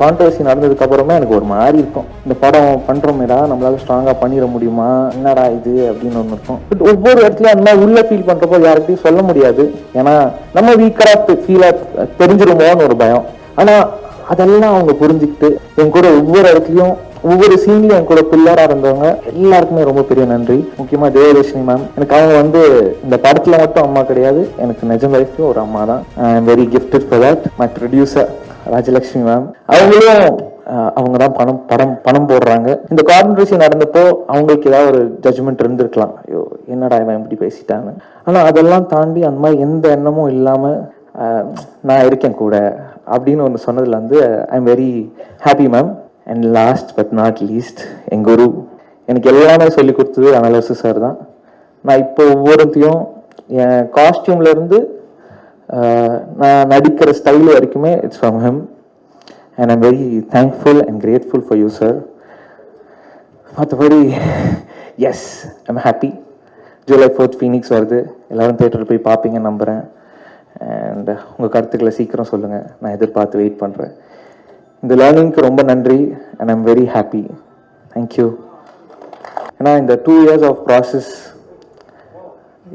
Controversy நடந்ததுக்கு அப்புறமே எனக்கு ஒரு மாதிரி இருக்கும். இந்த படம் பண்றோமேடா, நம்மளால ஸ்ட்ராங்கா பண்ணிட முடியுமா, என்னடா இது அப்படின்னு ஒன்று இருக்கும். பட் ஒவ்வொரு இடத்துலயும் அந்த மாதிரி உள்ள ஃபீல் பண்றப்போ யார்கிட்டையும் சொல்ல முடியாது. ஏன்னா நம்ம வீக்கரா ஃபீலா தெரிஞ்சிருமோன்னு ஒரு பயம். ஆனா அதெல்லாம் அவங்க புரிஞ்சுக்கிட்டு என் கூட ஒவ்வொரு இடத்துலயும் ஒவ்வொரு சீன்லயும் என் கூட பில்லரா இருந்தவங்க எல்லாருக்குமே ரொம்ப பெரிய நன்றி. முக்கியமா தேவலட்சுமி மேம். எனக்கு அவங்க இந்த படத்துல மட்டும் அம்மா கிடையாது, எனக்கு நிஜம் லைஃப்லயும் ஒரு அம்மா தான். ஐ am very gifted for that. My producer Rajalakshmi ma'am, அவங்களும் அவங்க தான் பணம் போடுறாங்க. இந்த கான்ட்ரவர்சி நடந்தப்போ அவங்களுக்கு ஏதாவது ஒரு ஜட்ஜ்மெண்ட் இருந்திருக்கலாம், ஐயோ என்னடா இவன் இப்படி பேசிட்டாங்க. ஆனா அதெல்லாம் தாண்டி அந்த மாதிரி எந்த எண்ணமும் இல்லாம நான் இருக்கேன் கூட அப்படின்னு ஒன்று சொன்னதுல I am very happy ma'am. And last but not least, என் குரு எனக்கு எல்லாமே சொல்லி கொடுத்தது அனலசு சார் தான். நான் இப்போ ஒவ்வொருத்தையும் என் காஸ்டியூம்ல இருந்து நான் நடிக்கிற ஸ்டைல் வரைக்குமே it's from him. And I'm very thankful and grateful for you sir. மற்றபடி yes I'm happy. July 4th Phoenix வருது, எல்லாரும் தேட்டரில் போய் பார்ப்பீங்கன்னு நம்புகிறேன். அண்ட் உங்கள் கருத்துக்களை சீக்கிரம் சொல்லுங்கள், நான் எதிர்பார்த்து வெயிட் பண்ணுறேன். இந்த லேர்னிங்க்கு ரொம்ப நன்றி and I'm very happy. Thank you. ஏன்னா இந்த 2 years ஆஃப் ப்ராசஸ்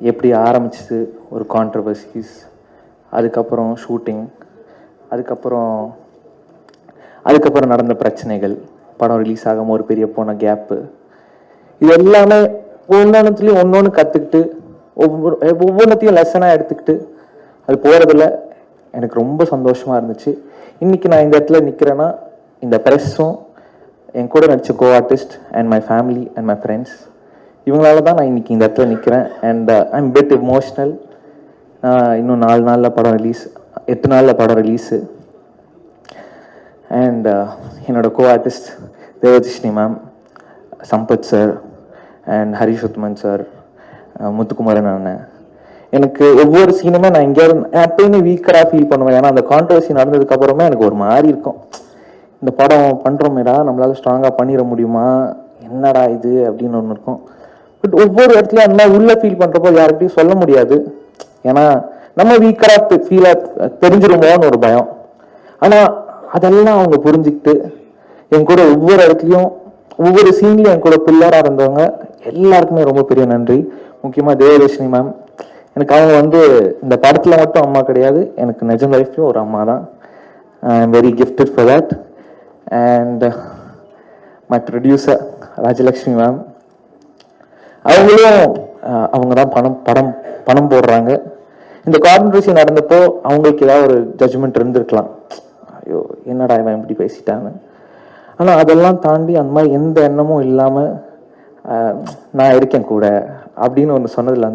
எப்படி ஆரம்பிச்சிது, ஒரு கான்ட்ரவர்சிஸ், அதுக்கப்புறம் ஷூட்டிங், அதுக்கப்புறம் நடந்த பிரச்சனைகள், படம் ரிலீஸ் ஆகாமல் ஒரு பெரிய போன கேப்பு, இது எல்லாமே ஒவ்வொன்றுத்துலேயும் ஒன்று கற்றுக்கிட்டு ஒவ்வொன்றத்தையும் லெசனாக எடுத்துக்கிட்டு அது போகிறதுல எனக்கு ரொம்ப சந்தோஷமாக இருந்துச்சு. இன்னைக்கு நான் இந்த இடத்துல நிற்கிறேன்னா இந்த ப்ரெஸ்ஸும் என் கூட நடிச்ச co artist and my family and my friends இவங்களால தான் நான் இன்னைக்கு இந்த இடத்துல நிற்கிறேன். And I am bit emotional. இன்னும் 8 நாளில் படம் ரிலீஸு. அண்ட் என்னோட co artist Devadarshini ma'am, Sampath sir and Harish Uthaman sir, Muthukumaran அண்ணன். எனக்கு ஒவ்வொரு சீனுமே நான் எங்கேயாவது எப்பயுமே வீக்கராக ஃபீல் பண்ணுவேன். ஏன்னா அந்த கான்ட்ரவர்சி நடந்ததுக்கு அப்புறமே எனக்கு ஒரு மாதிரி இருக்கும். இந்த படம் பண்றோமேடா, நம்மளால ஸ்ட்ராங்கா பண்ணிட முடியுமா, என்னடா இது அப்படின்னு ஒன்று இருக்கும். பட் ஒவ்வொரு இடத்துலயும் அந்த மாதிரி உள்ள ஃபீல் பண்றப்போ யார்கிட்டையும் சொல்ல முடியாது. ஏன்னா நம்ம வீக்கரா ஃபீலா தெரிஞ்சிருமோன்னு ஒரு பயம். ஆனா அதெல்லாம் அவங்க புரிஞ்சுக்கிட்டு என் கூட ஒவ்வொரு இடத்துலயும் ஒவ்வொரு சீன்லயும் என் கூட பில்லரா இருந்தவங்க எல்லாருக்குமே ரொம்ப பெரிய நன்றி. முக்கியமா தேவலட்சுமி மேம். எனக்கு அவங்க இந்த படத்துல மட்டும் அம்மா கிடையாது, எனக்கு நிஜம் லைஃப்லயும் ஒரு அம்மா தான். ஐ am very gifted for that. And my producer Rajalakshmi ma'am, அவங்க தான் பணம் போடுறாங்க. இந்த கான்ட்ரவர்சி நடந்தப்போ அவங்களுக்கு ஏதாவது ஒரு ஜட்ஜ்மெண்ட் இருந்திருக்கலாம், ஐயோ என்னடா இவன் இப்படி பேசிட்டாங்க. ஆனா அதெல்லாம் தாண்டி அந்த மாதிரி எந்த எண்ணமும் இல்லாம நான் இருக்கேன் கூட அப்படின்னு ஒன்று சொன்னதுல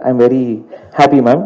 I am very happy ma'am.